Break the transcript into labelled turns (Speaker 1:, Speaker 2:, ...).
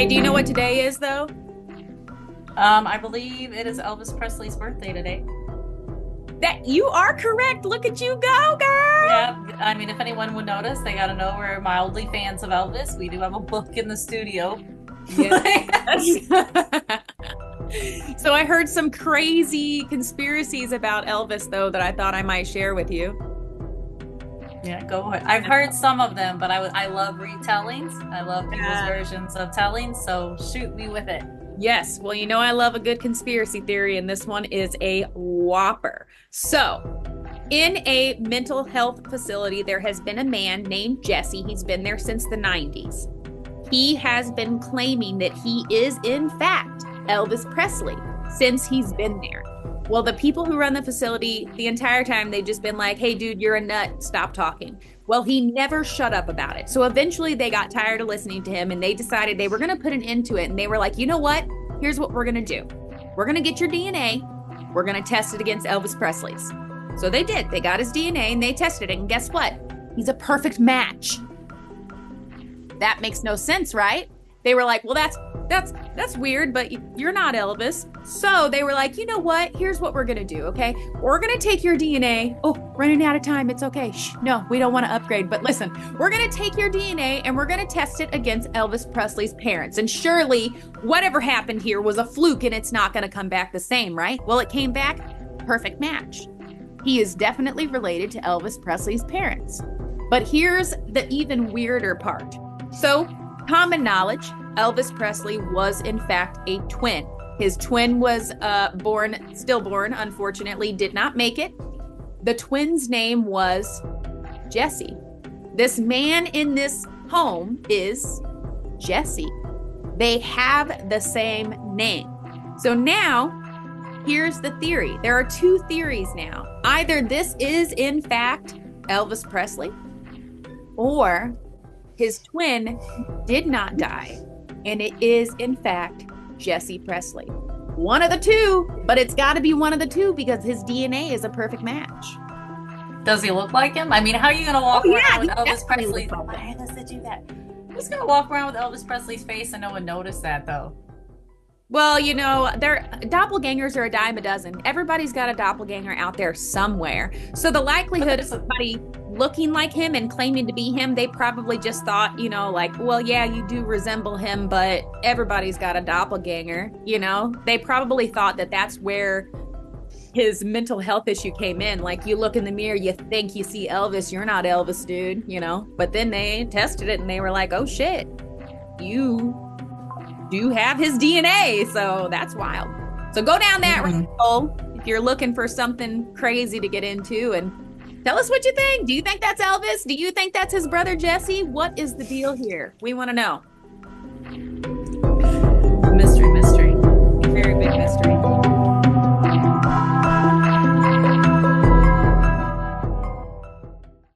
Speaker 1: Hey, do you know what today is, though?
Speaker 2: I believe it is Elvis Presley's birthday today.
Speaker 1: That you are correct. Look at you go, girl.
Speaker 2: Yeah, I mean, if anyone would notice, they got to know we're mildly fans of Elvis. We do have a book in the studio.
Speaker 1: Yes. So I heard some crazy conspiracies about Elvis, though, that I thought I might share with you.
Speaker 2: Yeah, go ahead. I've heard some of them, but I love retellings. I love people's
Speaker 1: Yeah.
Speaker 2: versions of tellings, so shoot me with it.
Speaker 1: Yes. Well, you know, I love a good conspiracy theory, and this one is a whopper. So, in a mental health facility, there has been a man named Jesse. He's been there since the 90s. He has been claiming that he is, in fact, Elvis Presley since he's been there. Well, the people who run the facility, the entire time, they've just been like, hey, dude, you're a nut. Stop talking. Well, he never shut up about it. So eventually they got tired of listening to him and they decided they were going to put an end to it. And they were like, you know what? Here's what we're going to do. We're going to get your DNA. We're going to test it against Elvis Presley's. So they did. They got his DNA and they tested it. And guess what? He's a perfect match. That makes no sense, right? They were like, well, that's weird, but you're not Elvis. So they were like, you know what? Here's what we're gonna do, okay? We're gonna take your DNA. Oh, running out of time. It's okay. Shh, no, we don't want to upgrade. But listen, we're gonna take your DNA and we're gonna test it against Elvis Presley's parents. And surely, whatever happened here was a fluke, and it's not gonna come back the same, right? Well, it came back perfect match. He is definitely related to Elvis Presley's parents. But here's the even weirder part. So, common knowledge, Elvis Presley was in fact a twin. His twin was stillborn, unfortunately, did not make it. The twin's name was Jesse. This man in this home is Jesse. They have the same name. So now, here's the theory. There are two theories now. Either this is in fact Elvis Presley, or his twin did not die, and it is, in fact, Jesse Presley. One of the two, but it's got to be one of the two because his DNA is a perfect match.
Speaker 2: Does he look like him? I mean, how are you gonna walk
Speaker 1: Oh, yeah,
Speaker 2: around with
Speaker 1: he
Speaker 2: Elvis
Speaker 1: definitely
Speaker 2: Presley?
Speaker 1: looks like
Speaker 2: Why does it do that? Who's gonna walk around with Elvis Presley's face and no one noticed that though?
Speaker 1: Well, you know, doppelgangers are a dime a dozen. Everybody's got a doppelganger out there somewhere. So the likelihood of somebody looking like him and claiming to be him, they probably just thought, you know, like, well, yeah, you do resemble him, but everybody's got a doppelganger, you know? They probably thought that that's where his mental health issue came in. Like, you look in the mirror, you think you see Elvis, you're not Elvis, dude, you know? But then they tested it and they were like, oh shit, you do have his DNA. So that's wild. So go down that rabbit hole if you're looking for something crazy to get into, and tell us what you think. Do you think that's Elvis? Do you think that's his brother Jesse? What is the deal here? We want to know.